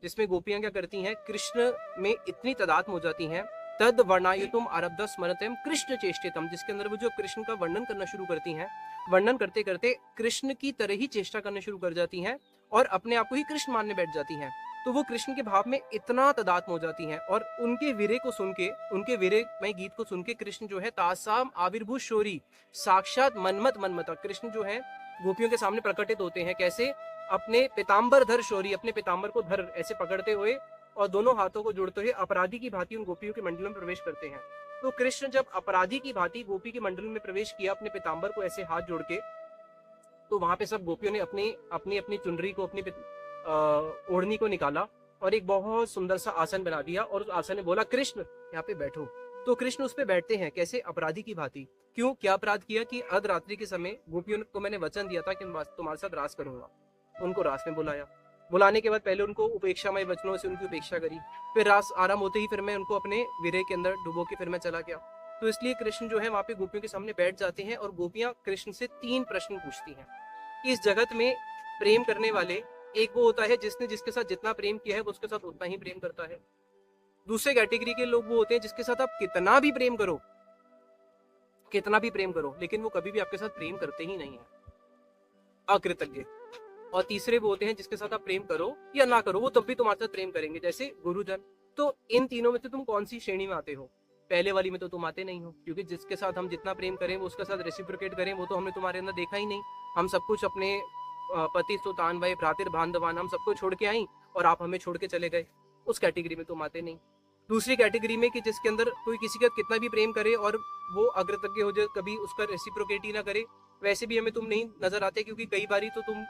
जिसमें गोपियां क्या करती हैं, कृष्ण में इतनी तादाद हो जाती हैं, तद वर्णायुतुम आरब्धा स्मरणतयम कृष्ण चेष्टितम, जिसके अंदर वो जो कृष्ण का वर्णन करना शुरू करती हैं, वर्णन करते करते कृष्ण की तरह ही चेष्टा करना शुरू कर जाती हैं और अपने आप को ही कृष्ण मानने बैठ जाती हैं। तो वो कृष्ण के भाव में इतना तादाद हो जाती हैं और उनके वीरे को सुन के, उनके वीरे में गीत को सुन के कृष्ण जो है तासाम आविर्भूत शोरी, साक्षात मनमत मनमता, कृष्ण जो है गोपियों के सामने प्रकटित होते हैं। कैसे? अपने पिताम्बर धर शोरी, अपने पिताम्बर को धर ऐसे पकड़ते हुए और दोनों हाथों को जोड़ते हुए अपराधी की भांति उन गोपियों के मंडल में प्रवेश करते हैं। तो कृष्ण जब अपराधी की भांति गोपी के मंडल में प्रवेश किया अपने पिताम्बर को ऐसे हाथ जोड़ के, तो वहां पे सब गोपियों ने अपनी अपनी अपनी चुनरी को, अपनी ओढ़नी को निकाला और एक बहुत सुंदर सा आसन बना दिया और उस आसन ने बोला कृष्ण यहाँ पे बैठो। तो कृष्ण उस पे बैठते हैं कैसे? अपराधी की भांति। क्यों? क्या अपराध किया कि अर्धरात्रि के समय गोपियों को मैंने वचन दिया था कि तुम्हारे साथ रास करूंगा। उनको रास में बुलाया, बुलाने के बाद पहले उनको उपेक्षामय वचनों से उनकी उपेक्षा करी, फिर रास आराम होते ही फिर मैं उनको अपने विरह के अंदर डुबो के फिर मैं चला गया। तो इसलिए कृष्ण जो है वहां पे गोपियों के सामने बैठ जाते हैं और गोपियां कृष्ण से 3 प्रश्न पूछती हैं। इस जगत में प्रेम करने वाले, एक वो होता है जिसने जिसके साथ जितना प्रेम किया है वो उसके साथ उतना ही प्रेम करता है। दूसरे कैटेगरी के लोग वो होते हैं जिसके साथ आप कितना भी प्रेम करो, कितना भी प्रेम करो, लेकिन वो कभी भी आपके साथ प्रेम करते ही नहीं है, अकृतज्ञ। और तीसरे वो होते हैं जिसके साथ आप प्रेम करो या ना करो वो तब भी तुम्हारे साथ प्रेम करेंगे, जैसे गुरुजन। तो इन तीनों में से तुम कौन सी श्रेणी में आते हो? पहले वाली में तो तुम आते नहीं हो, क्योंकि जिसके साथ हम जितना प्रेम करें वो उसके साथ रेसिप्रोकेट करें वो तो हमने तुम्हारे अंदर देखा ही नहीं। हम सब कुछ अपने पति सुल्तान भाई भ्रातिर बांधवान हम सबको छोड़ के आई और आप हमें छोड़ के चले गए, उस कैटेगरी में तुम आते नहीं। दूसरी कैटेगरी में कि जिसके अंदर कोई किसी का कितना भी प्रेम करे और वो अकृतज्ञ हो जाए, कभी उसका रेसिप्रोकेट ही ना करे, वैसे भी हमें तुम नहीं नजर आते, क्योंकि कई बारी तो तुम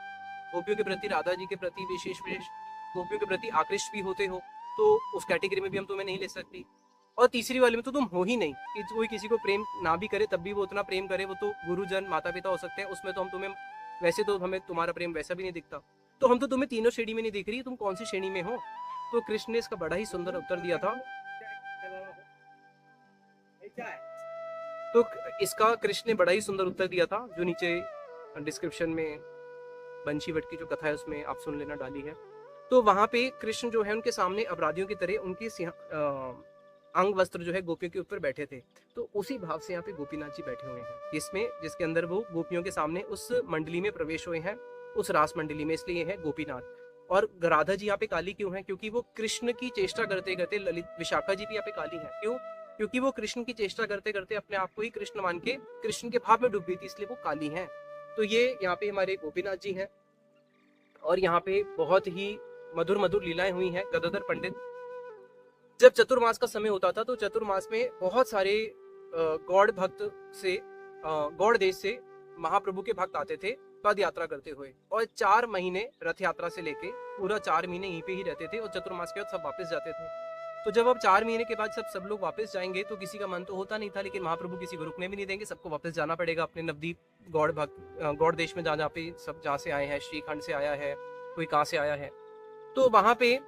गोपियों के प्रति, राधा जी के प्रति विशेष गोपियों के प्रति आकृष्ट भी होते हो, तो उस कैटेगरी में भी हम तुम्हें नहीं ले सकती। और तीसरी वाले में तो तुम हो ही नहीं, कि कोई किसी को प्रेम ना भी करे तब भी वो उतना प्रेम करे, वो तो गुरुजन माता पिता हो सकते हैं, उसमें तो हम तुम्हें, वैसे तो हमें तुम्हारा प्रेम वैसा भी नहीं दिखता। तो हम तो तुम्हें तीनों श्रेणी में नहीं दिख रही, तुम कौन सी श्रेणी में हो? तो कृष्ण ने इसका बड़ा ही सुंदर उत्तर दिया था। तो इसका कृष्ण ने बड़ा ही सुंदर उत्तर दिया था, जो नीचे डिस्क्रिप्शन में बंशीवट की जो कथा है उसमें आप सुन लेना डाली है। तो वहां पे कृष्ण जो है उनके सामने अपराधियों की तरह उनकी अंग वस्त्र जो है गोपियों के ऊपर बैठे थे। तो उसी भाव से यहाँ पे गोपीनाथ जी बैठे हुए हैं, जिसके अंदर वो गोपियों के सामने उस मंडली में प्रवेश हुए हैं, उस रास मंडली में, इसलिए है गोपीनाथ। और राधा जी यहाँ पे काली क्यों है? क्योंकि वो कृष्ण की चेष्टा करते करते, ललित विशाखा जी भी यहाँ पे काली है। क्यों? क्योंकि वो कृष्ण की चेष्टा करते करते अपने आप को ही कृष्ण मान के कृष्ण के भाव में डूब गई थी, इसलिए वो काली है। तो ये यहाँ पे हमारे गोपीनाथ जी हैं और यहाँ पे बहुत ही मधुर मधुर लीलाएं हुई हैं। गदाधर पंडित, जब चतुर्मास का समय होता था तो चतुर्मास में बहुत सारे गौड़ भक्त से, गौड़ देश से महाप्रभु के भक्त आते थे पद यात्रा करते हुए, और 4 महीने रथ यात्रा से लेके पूरा 4 महीने यहीं पे ही रहते थे और चतुर्मास के बाद सब वापस जाते थे। तो जब अब 4 महीने के बाद सब लोग वापस जाएंगे तो किसी का मन तो होता नहीं था, लेकिन महाप्रभु किसी को रुकने भी नहीं देंगे, सबको वापस जाना पड़ेगा अपने नवद्वीप गौड़ देश में, जहाँ पे सब जहाँ से आए हैं, श्रीखंड से आया है, कोई कहाँ से आया है। तो वहां पे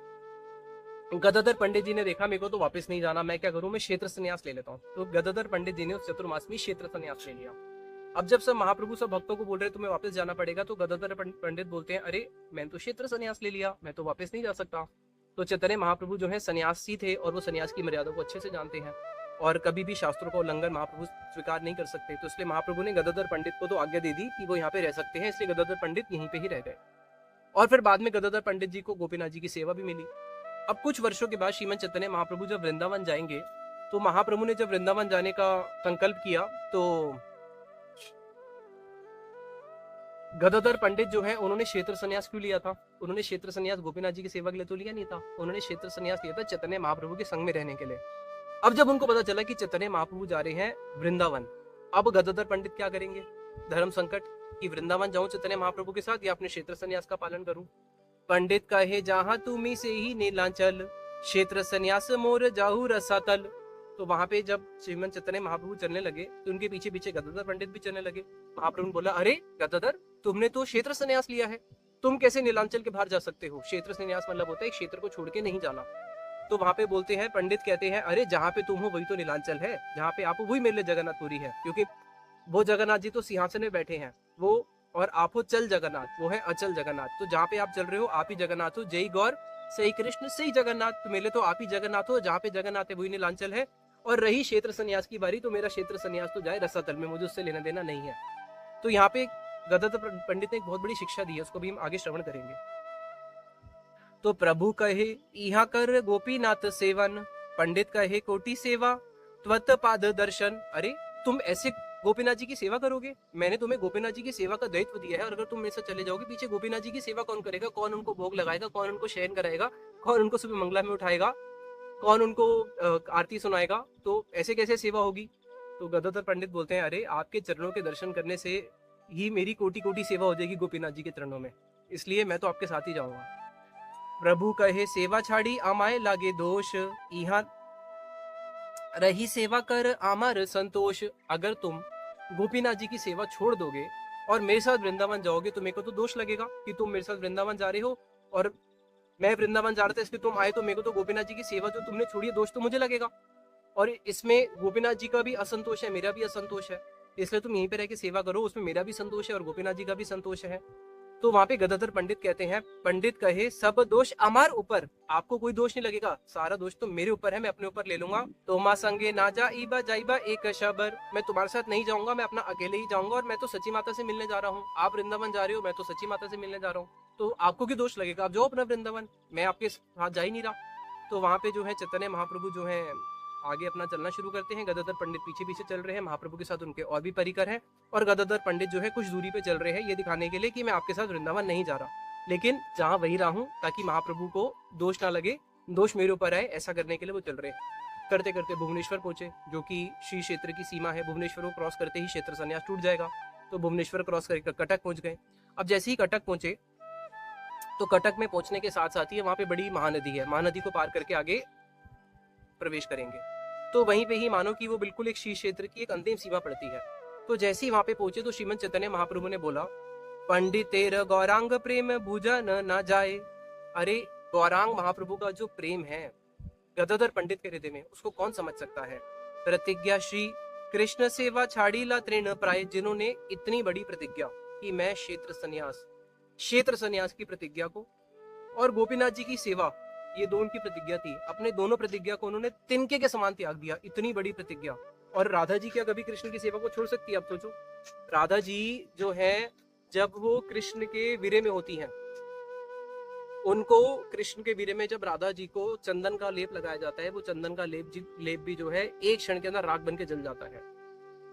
गदाधर पंडित जी ने देखा मेरे को तो वापस नहीं जाना, मैं क्या करूं, मैं क्षेत्र संन्यास ले लेता हूँ। तो गदाधर पंडित जी ने उस चतुर्मास में क्षेत्र संन्यास ले लिया। अब जब सब महाप्रभु सब भक्तों को बोल रहे तुम्हें वापस जाना पड़ेगा, तो गदाधर पंडित बोलते हैं अरे मैंने तो क्षेत्र संन्यास ले लिया, मैं तो वापस नहीं जा सकता। तो चैतन्य महाप्रभु जो है सन्यासी थे और वो सन्यास की मर्यादा को अच्छे से जानते हैं और कभी भी शास्त्रों का उल्लंघन महाप्रभु स्वीकार नहीं कर सकते। तो इसलिए महाप्रभु ने गदाधर पंडित को तो आज्ञा दे दी कि वो यहाँ पे रह सकते हैं, इसलिए गदाधर पंडित यहीं पे ही रह गए। और फिर बाद में गदाधर पंडित जी को गोपीनाथ जी की सेवा भी मिली। अब कुछ वर्षों के बाद श्रीमद चैतन्य महाप्रभु जब वृंदावन जाएंगे, तो महाप्रभु ने जब वृंदावन जाने का संकल्प किया तो गदाधर पंडित जो है उन्होंने क्षेत्र संन्यास क्यों लिया था? उन्होंने क्षेत्र संन्यास गोपीनाथ जी की सेवा के लिए तो लिया नहीं था, उन्होंने क्षेत्र संन्यास लिया था चैतन्य महाप्रभु के संग में रहने के लिए। अब जब उनको पता चला कि चैतन्य महाप्रभु जा रहे हैं वृंदावन, अब गदाधर पंडित क्या करेंगे? धर्म संकट कि वृंदावन जाऊं चैतन्य महाप्रभु के साथ या अपने क्षेत्र संन्यास का पालन करूं। पंडित कहे जहां तुम्ही से ही नीलांचल, क्षेत्र संन्यास मोर जाहू रसातल। तो वहां पे जब श्रीमंत चैतन्य महाप्रभु चलने लगे तो उनके पीछे पीछे गदाधर पंडित भी चलने लगे। महाप्रभु ने बोला अरे गदाधर, तुमने तो क्षेत्र संन्यास लिया है, तुम कैसे नीलांचल के बाहर जा सकते हो? क्षेत्र संन्यास मतलब होता है क्षेत्र को छोड़ के नहीं जाना। तो वहां पे बोलते हैं, पंडित कहते हैं अरे जहाँ पे तुम हो वही तो नीलांचल है, जहाँ पे आप हो वही मेरे लिए जगन्नाथपुरी है, क्योंकि वो जगन्नाथ जी तो सिंहासन में बैठे हैं वो, और आप हो चल जगन्नाथ, वो है अचल जगन्नाथ। तो जहाँ पे आप चल रहे हो आप ही जगन्नाथ हो, जय गौर सही कृष्ण सही जगन्नाथ। तो मेरे तो आप ही जगन्नाथ हो, जहाँ पे जगन्नाथ है वही नीलांचल है। और रही क्षेत्र संन्यास की बारी, तो मेरा क्षेत्र संन्यास तो जाए रसातल में, मुझे उससे लेना देना नहीं है। तो यहाँ पे गदाधर पंडित ने एक बहुत बड़ी शिक्षा दी है, उसको भी हम आगे श्रवण करेंगे। तो प्रभु कहे यहाँ कर गोपीनाथ सेवन, पंडित कहे कोटि सेवा त्वत पाद दर्शन। अरे तुम ऐसे गोपीनाथ जी की सेवा करोगे? मैंने तुम्हें गोपीनाथ जी की सेवा का दायित्व दिया है, और अगर तुम मेरे साथ चले जाओगे, पीछे गोपीनाथ जी की सेवा कौन करेगा? कौन उनको भोग लगाएगा? कौन उनको शयन कराएगा? कौन उनको सुबह मंगला में उठाएगा? कौन उनको आरती सुनाएगा? तो ऐसे कैसे सेवा होगी? तो गदाधर पंडित बोलते हैं अरे आपके चरणों के दर्शन करने से ही मेरी कोटि कोटि सेवा हो जाएगी गोपीनाथ जी के चरणों में, इसलिए मैं तो आपके साथ ही जाऊंगा। प्रभु कहे सेवा छाड़ी आमाए लागे दोष, यहाँ रही सेवा कर आमार संतोष। अगर तुम गोपीनाथ जी की सेवा छोड़ दोगे और मेरे साथ वृंदावन जाओगे तो मेरे को तो दोष लगेगा कि तुम मेरे साथ वृंदावन जा रहे हो, और मैं वृंदावन जा रहा था इसलिए तुम आए, तो मेरे को तो गोपीनाथ जी की सेवा जो तुमने छोड़ी है दोष तो मुझे लगेगा, और इसमें गोपीनाथ जी का भी असंतोष है, मेरा भी असंतोष है, इसलिए तुम यहीं पे रह के सेवा करो, उसमें मेरा भी संतोष है और गोपीनाथ जी का भी संतोष है। तो वहां पे गदाधर पंडित कहते हैं, पंडित कहे सब दोष अमार ऊपर, आपको कोई दोष नहीं लगेगा, सारा दोष तो मेरे ऊपर है, मैं अपने ऊपर ले लूंगा। तो माँ संगे ना जा ईबा जाइबा एक शबर, मैं तुम्हारे साथ नहीं जाऊंगा, मैं अपना अकेले ही जाऊंगा, और मैं तो सची माता से मिलने जा रहा हूँ। आप वृंदावन जा रहे हो, मैं तो सची माता से मिलने जा रहा हूँ, तो आपको क्यों दोष लगेगा? आप जाओ अपना वृंदावन, मैं आपके साथ जा ही नहीं रहा। तो वहां पे जो है चैतन्य महाप्रभु जो है आगे अपना चलना शुरू करते हैं, गदाधर पंडित पीछे पीछे चल रहे हैं, महाप्रभु के साथ उनके और भी परिकर हैं, और गदाधर पंडित जो है कुछ दूरी पे चल रहे हैं, ये दिखाने के लिए कि मैं आपके साथ वृंदावन नहीं जा रहा, लेकिन जहाँ वही रहा हूँ, ताकि महाप्रभु को दोष ना लगे, दोष मेरे ऊपर आए, ऐसा करने के लिए वो चल रहे हैं। करते करते भुवनेश्वर पहुंचे, जो कि श्री क्षेत्र की सीमा है। भुवनेश्वर को क्रॉस करते ही क्षेत्र संन्यास टूट जाएगा, तो भुवनेश्वर क्रॉस करके कटक पहुंच गए। अब जैसे ही कटक पहुंचे, तो कटक में पहुंचने के साथ साथ ही वहां पे बड़ी महानदी है, महानदी को पार करके आगे प्रवेश करेंगे, तो वहीं पे ही मानो कि वो बिल्कुल एक श्री क्षेत्र की एक अंतिम सीमा पड़ती है। तो जैसे ही वहां पे पहुंचे तो श्रीमंत चैतन्य महाप्रभु ने बोला, पंडित तेरा गौरांग प्रेम भूजा न ना जाए। अरे गौरांग महाप्रभु का जो प्रेम है गदाधर पंडित के हृदय में, उसको कौन समझ सकता है? प्रतिज्ञा श्री कृष्ण सेवा छाड़ी ला तृण प्राय, जिन्होंने इतनी बड़ी प्रतिज्ञा कि मैं क्षेत्र संन्यास की प्रतिज्ञा को और गोपीनाथ जी की सेवा, ये दो उनकी प्रतिज्ञा थी, अपने दोनों प्रतिज्ञा को उन्होंने तिनके के समान त्याग दिया, इतनी बड़ी प्रतिज्ञा। और राधा जी क्या कभी कृष्ण की सेवा को छोड़ सकती है? आप सोचो, राधा जी जो है जब वो कृष्ण के वीरे में होती हैं, उनको कृष्ण के वीरे में जब राधा जी को चंदन का लेप लगाया जाता है, वो चंदन का लेप भी जो है एक क्षण के अंदर राख बन के जल जाता है।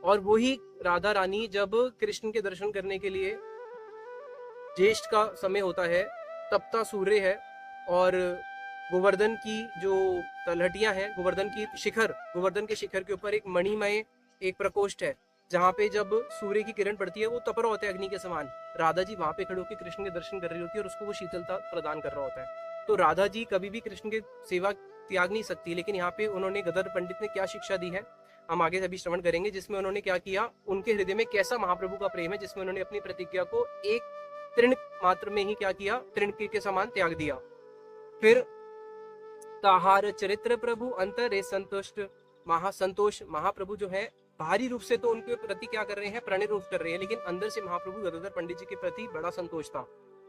और वही राधा रानी जब कृष्ण के दर्शन करने के लिए, ज्येष्ठ का समय होता है, तपता सूर्य है, और गोवर्धन की जो तलहटियां हैं, गोवर्धन के शिखर के ऊपर एक मणिमय एक प्रकोष्ठ है, जहाँ पे जब सूर्य की किरण पड़ती है वो तप रहा होता है अग्नि के समान, राधा जी वहां पे खड़े होकर कृष्ण के दर्शन कर रही होती है और उसको वो शीतलता प्रदान कर रहा होता है। तो राधा जी कभी भी कृष्ण के सेवा त्याग नहीं सकती, लेकिन यहाँ पे उन्होंने गदर पंडित ने क्या शिक्षा दी है हम आगे अभी श्रवण करेंगे, जिसमें उन्होंने क्या किया, उनके हृदय में कैसा महाप्रभु का प्रेम है, जिसमें उन्होंने अपनी प्रतिज्ञा को एक तृण मात्र में ही क्या किया, तृण के समान त्याग दिया। फिर ताहार चरित्र प्रभु अंतर संतुष्ट, महासंतोष, महाप्रभु जो है बाहरी रूप से तो उनके प्रति क्या कर रहे हैं, प्रणय रूप कर रहे हैं, लेकिन अंदर से महाप्रभु गदाधर पंडित जी के प्रति बड़ा संतोष था।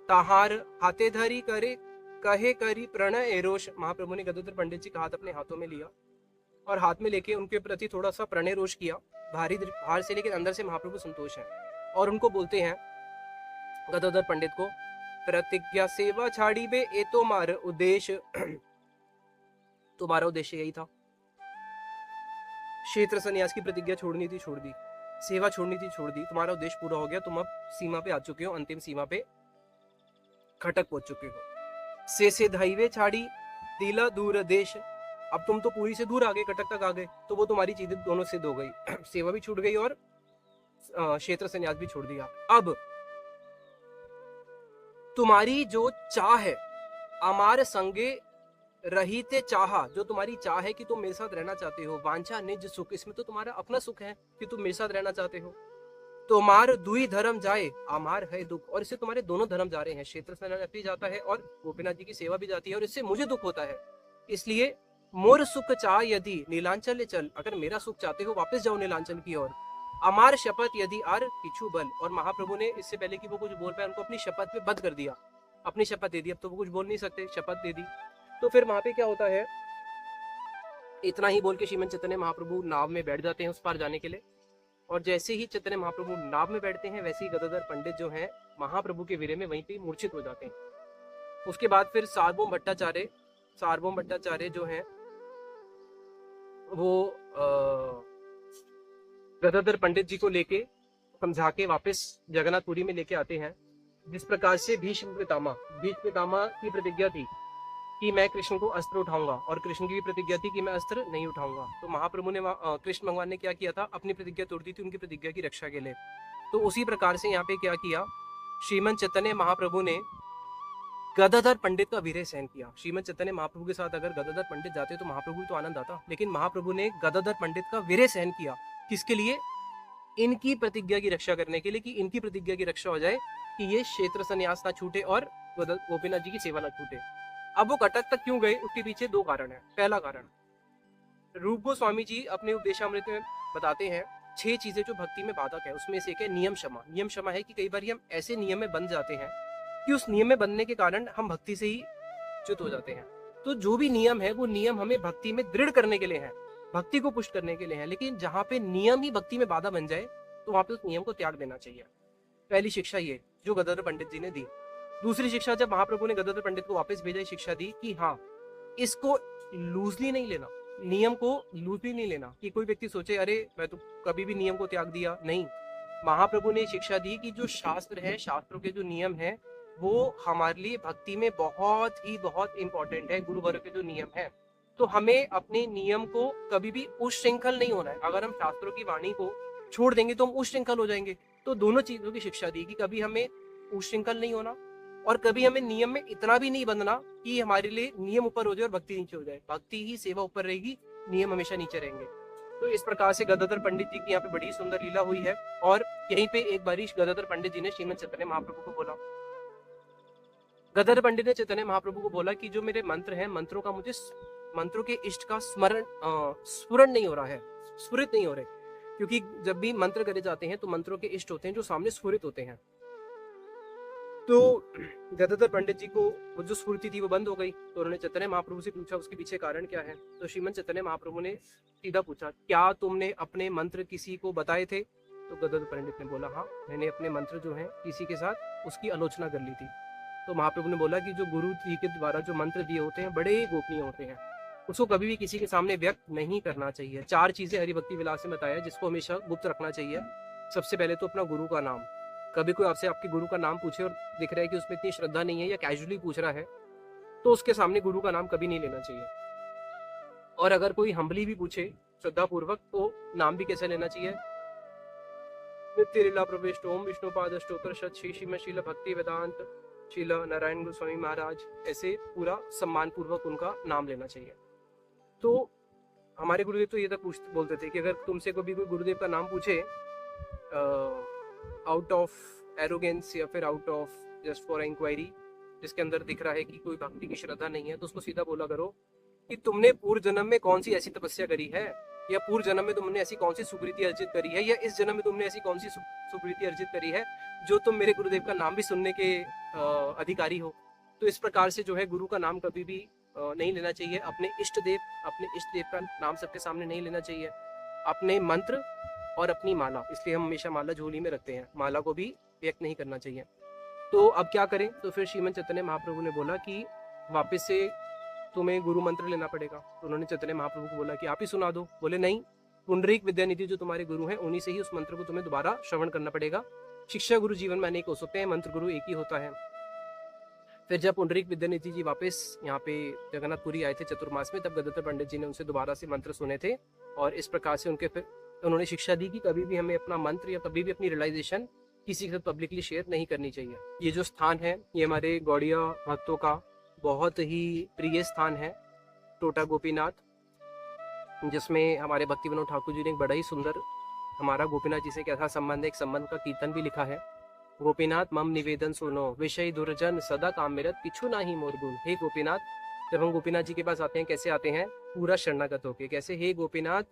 ताहार हाथे धरी करे कहे करी प्रणय एरोष, महाप्रभु ने गदाधर पंडित जी का हाथ अपने हाथों में लिया और हाथ में लेके उनके प्रति थोड़ा सा प्रणय रोष किया, बाहर से, लेकिन अंदर से महाप्रभु संतोष है। और उनको बोलते हैं गदाधर पंडित को, प्रतिज्ञा सेवा छाड़ी बे ए तो मार उद्देश्य, तुम्हारा उद्देश्य यही था, क्षेत्र संन्यास की प्रतिज्ञा छोड़नी थी छोड़ दी, सेवा छोड़नी थी छोड़ दी, तुम्हारा उद्देश्य पूरा हो गया, तुम अब सीमा पे आ चुके हो, अंतिम सीमा पे खटक पहुंच चुके हो। से धाइवे छाड़ी दिला दूर देश, अब तुम तो पूरी से दूर आ गए, कटक तक आ गए, तो वो तुम्हारी चीजें दोनों सिद्ध हो गई, सेवा भी छूट गई और क्षेत्र संन्यास भी छोड़ दिया। अब तुम्हारी जो चाह है, अमार संगे रहीते चाहा, जो तुम्हारी चाह है कि तुम मेरे साथ रहना चाहते हो, वांछा निज सुख, इसमें तो तुम्हारा अपना सुख है कि तुम मेरे साथ रहना चाहते हो, तुम्हार दुई धर्म जाए अमार है दुख, और इससे तुम्हारे दोनों धर्म जा रहे हैं, क्षेत्र संन्यास भी जाता है और गोपीनाथ जी की सेवा भी जाती है, और इससे मुझे दुख होता है, इसलिए मोर सुख चाह यदि नीलांचल चल, अगर मेरा सुख चाहते हो वापस जाओ नीलांचल की ओर, अमार शपथ यदि आर किछु बल, और महाप्रभु ने इससे पहले कि वो कुछ बोल पाए उनको अपनी शपथ पे बंद कर दिया, अपनी शपथ दे दी, अब तो वो कुछ बोल नहीं सकते, शपथ दे दी। तो फिर वहां पे क्या होता है, इतना ही बोल के श्रीमंत चैतन्य महाप्रभु नाव में बैठ जाते हैं उस पार जाने के लिए, और जैसे ही चैतन्य महाप्रभु नाव में बैठते हैं वैसे ही गदाधर पंडित जो है महाप्रभु के वीरे में वहीं पे मूर्छित हो जाते हैं। उसके बाद फिर सार्वभौम भट्टाचार्य जो है वो गदाधर पंडित जी को लेके समझा के वापस जगन्नाथपुरी में लेके आते हैं। जिस प्रकार से भीष्म पितामह की प्रतिज्ञा थी कि मैं कृष्ण को अस्त्र उठाऊंगा, और कृष्ण की भी प्रतिज्ञा थी कि मैं अस्त्र नहीं उठाऊंगा, तो महाप्रभु ने कृष्ण भगवान ने क्या किया था, अपनी प्रतिज्ञा तोड़ दी थी उनकी प्रतिज्ञा की रक्षा के लिए। तो उसी प्रकार से यहाँ पे क्या किया, श्रीमंत चैतन्य महाप्रभु ने गदाधर पंडित का वीर्य सहन किया। श्रीमंत चैतन्य महाप्रभु के साथ अगर गदाधर पंडित जाते तो महाप्रभु को तो आनंद आता, लेकिन महाप्रभु ने गदाधर पंडित का वीर्य सहन किया, किसके लिए, इनकी प्रतिज्ञा की रक्षा करने के लिए, कि इनकी प्रतिज्ञा की रक्षा हो जाए कि ये क्षेत्र संन्यास ना छूटे और गोपीनाथ जी की सेवा ना छूटे। अब वो कटक तक क्यों गए, उसके पीछे दो कारण है। पहला कारण, रूप गोस्वामी जी अपने उपदेशामृत में बताते हैं 6 चीजें जो भक्ति में बाधक है, उसमें से एक है नियम क्षमा। नियम क्षमा है कि कई बार हम ऐसे नियम में बंध जाते हैं कि उस नियम में बनने के कारण हम भक्ति से ही च्युत हो जाते हैं। तो जो भी नियम है वो नियम हमें भक्ति में दृढ़ करने के लिए है, भक्ति को पुष्ट करने के लिए है, लेकिन जहाँ पे नियम ही भक्ति में बाधा बन जाए तो वहां पे उस नियम को त्याग देना चाहिए। पहली शिक्षा ये जो गदाधर पंडित जी ने दी। दूसरी शिक्षा, जब महाप्रभु ने गदाधर पंडित को वापस भेजा, शिक्षा दी कि हाँ इसको लूजली नहीं लेना, नियम को लूजली नहीं लेना, कि कोई व्यक्ति सोचे अरे मैं तो कभी भी नियम को त्याग दिया, नहीं। महाप्रभु ने शिक्षा दी कि जो शास्त्र है, शास्त्रों के जो नियम है वो हमारे लिए भक्ति में बहुत इंपॉर्टेंट है, गुरु वर्ग के जो नियम है, तो हमें अपने नियम को कभी भी उच्छृंखल नहीं होना है। अगर हम शास्त्रों की वाणी को छोड़ देंगे तो हम उच्छृंखल हो जाएंगे। तो दोनों चीजों की शिक्षा दी कि कभी हमें उच्छृंखल नहीं होना और कभी हमें नियम में इतना भी नहीं बंधना कि हमारे लिए नियम ऊपर हो जाए और भक्ति नीचे हो जाए। भक्ति ही सेवा ऊपर रहेगी, नियम हमेशा नीचे रहेंगे। तो इस प्रकार से गदाधर पंडित जी की यहाँ पे बड़ी सुंदर लीला हुई है। और यहीं पे एक बारी गदाधर पंडित जी ने श्रीमद चैतन्य महाप्रभु को बोला, गदाधर पंडित ने चैतन्य महाप्रभु को बोला कि जो मेरे मंत्र हैं, मंत्रों के इष्ट का स्फुरण नहीं हो रहा है, स्फुरित नहीं हो रहे, क्योंकि जब भी मंत्र करे जाते हैं तो मंत्रों के इष्ट होते हैं जो सामने स्फुरित होते हैं। तो गदाधर पंडित जी को वो जो स्फूर्ति थी वो बंद हो गई। तो उन्होंने चैतन्य महाप्रभु से पूछा उसके पीछे कारण क्या है। तो श्रीमद चैतन्य महाप्रभु ने सीधा पूछा, क्या तुमने अपने मंत्र किसी को बताए थे? तो गदाधर पंडित ने बोला, हाँ मैंने अपने मंत्र जो है किसी के साथ उसकी आलोचना कर ली थी। तो महाप्रभु ने बोला कि जो गुरु जी के द्वारा जो मंत्र दिए होते हैं बड़े गोपनीय होते हैं, उसको कभी भी किसी के सामने व्यक्त नहीं करना चाहिए। 4 चीजें हरिभक्ति विलास में बताया जिसको हमेशा गुप्त रखना चाहिए। सबसे पहले तो अपना गुरु का नाम। कभी कोई आपसे आपके गुरु का नाम पूछे और दिख रहा है कि उसमें इतनी श्रद्धा नहीं है या कैजुअली पूछ रहा है, तो उसके सामने गुरु का नाम कभी नहीं लेना चाहिए। और अगर कोई हम्बली भी पूछे श्रद्धा पूर्वक, तो नाम भी कैसे लेना चाहिए? नित्य लीला प्रविष्ट ओम विष्णु पाद स्तोत्र शत श्री श्रीमद शील भक्ति वेदांत शील नारायण गोस्वामी महाराज, ऐसे पूरा सम्मान पूर्वक उनका नाम लेना चाहिए। तो हमारे गुरुदेव तो ये तक बोलते थे कि अगर तुमसे कभी कोई गुरुदेव का नाम पूछे आउट ऑफ एरोगेंस या फिर out of just for inquiry, जिसके अंदर दिख रहा है कि कोई भक्ति की श्रद्धा नहीं है, तो उसको सीधा बोला करो कि तुमने पूर्व जन्म में कौन सी ऐसी तपस्या करी है, या पूर्व जन्म में तुमने ऐसी कौन सी सुकृति अर्जित करी है, या इस जन्म में तुमने ऐसी कौन सी सुकृति अर्जित करी है जो तुम मेरे गुरुदेव का नाम भी सुनने के अधिकारी हो। तो इस प्रकार से जो है गुरु का नाम कभी भी नहीं लेना चाहिए। अपने इष्ट देव का नाम सबके सामने नहीं लेना चाहिए। अपने मंत्र और अपनी माला, इसलिए हम हमेशा माला झोली में रखते हैं, माला को भी व्यक्त नहीं करना चाहिए। तो अब क्या करें? तो फिर श्रीमद चैतन्य महाप्रभु ने बोला कि वापस से तुम्हें गुरु मंत्र लेना पड़ेगा। तो उन्होंने चैतन्य महाप्रभु को बोला कि आप ही सुना दो। बोले नहीं, पुंडरीक विद्यानिधि जो तुम्हारे गुरु हैं उन्हीं से ही उस मंत्र को तुम्हें दोबारा श्रवण करना पड़ेगा। शिक्षा गुरु जीवन में अनेक हो सकते हैं, मंत्र गुरु एक ही होता है। फिर जब पुंडरीक विद्यानिधि जी वापस यहाँ पे जगन्नाथपुरी आए थे चतुर्मास में, तब गदाधर पंडित जी ने उनसे दोबारा से मंत्र सुने थे और इस प्रकार से उनके फिर उन्होंने शिक्षा दी कि कभी भी हमें अपना मंत्र या कभी भी अपनी रियलाइजेशन किसी के साथ पब्लिकली शेयर नहीं करनी चाहिए। ये जो स्थान है ये हमारे गौड़िया भक्तों का बहुत ही प्रिय स्थान है, टोटा गोपीनाथ, जिसमें हमारे भक्ति विनोद ठाकुर जी ने एक बड़ा ही सुंदर हमारा गोपीनाथ जी से कैसा संबंध है, एक संबंध का कीर्तन भी लिखा है। गोपीनाथ मम निवेदन सुनो, विषय दुर्जन सदा काम मेरत, पिछू ना ही मोर गुण। हे गोपीनाथ, जब हम गोपीनाथ जी के पास आते हैं कैसे आते हैं? पूरा शरणागत होके। कैसे? हे गोपीनाथ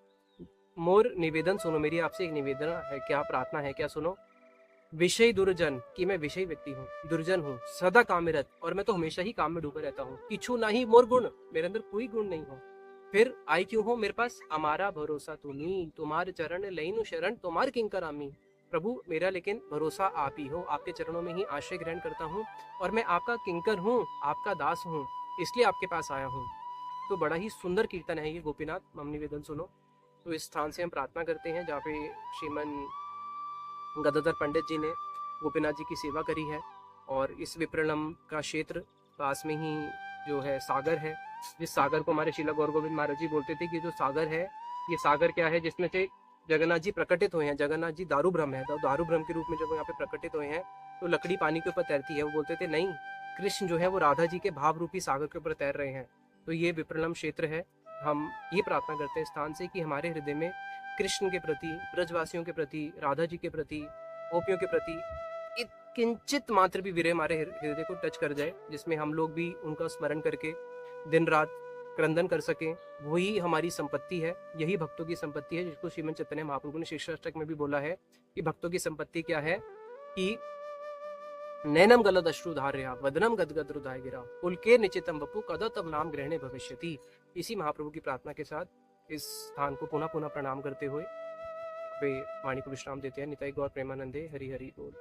मोर निवेदन सुनो, मेरी आपसे एक निवेदन है, क्या प्रार्थना है, क्या सुनो। विषय दुर्जन, कि मैं विषय व्यक्ति हूँ, दुर्जन हूँ, सदा कामरत, और मैं तो हमेशा ही काम में डूबा रहता हूँ। किछु नहीं मोर गुण, मेरे अंदर कोई गुण नहीं हो। फिर आई क्यों हो मेरे पास? हमारा भरोसा तुम्ही, तुम्हारे चरण लईनु शरण, तुम्हार किंकर आमी। प्रभु मेरा लेकिन भरोसा आप ही हो, आपके चरणों में ही आश्रय ग्रहण करता हूँ और मैं आपका किंकर हूँ, आपका दास हूँ, इसलिए आपके पास आया हूँ। तो बड़ा ही सुंदर कीर्तन है ये गोपीनाथ मम निवेदन सुनो। तो इस स्थान से हम प्रार्थना करते हैं जहाँ पे श्रीमन गदाधर पंडित जी ने गोपीनाथ जी की सेवा करी है। और इस विप्रलम का क्षेत्र पास में ही जो है सागर है, जिस सागर को हमारे शीला गौर गोविंद महाराज जी बोलते थे कि जो सागर है, ये सागर क्या है? जिसमें से जगन्नाथ जी प्रकटित हुए हैं। जगन्नाथ जी दारू ब्रह्म है, तो दारू ब्रह्म के रूप में जब यहाँ पे प्रकटित हुए हैं तो लकड़ी पानी के ऊपर तैरती है। वो बोलते थे नहीं, कृष्ण जो है वो राधा जी के भाव रूपी सागर के ऊपर तैर रहे हैं। तो ये विप्रलम क्षेत्र है। हम ये प्रार्थना करते हैं स्थान से कि हमारे हृदय में कृष्ण के प्रति, ब्रजवासियों के प्रति, राधा जी के प्रति, गोपियों के प्रति किंचित मात्र भी विरह हमारे हृदय को टच कर जाए, जिसमें हम लोग भी उनका स्मरण करके दिन रात क्रंदन कर सकें। वही हमारी संपत्ति है, यही भक्तों की संपत्ति है, जिसको श्रीमद चैतन्य महाप्रभु ने शिक्षाष्टक में भी बोला है कि भक्तों की संपत्ति क्या है कि नैनम गलद अश्रुधार्या वदनम गदगद हृदय गिरा पुलके निचितम वपु कदा तब नाम ग्रहणे भविष्यति। इसी महाप्रभु की प्रार्थना के साथ इस स्थान को पुनः पुनः प्रणाम करते हुए वे वाणी को विश्राम देते हैं। निताई गौर प्रेमानंदे हरि हरि बोल।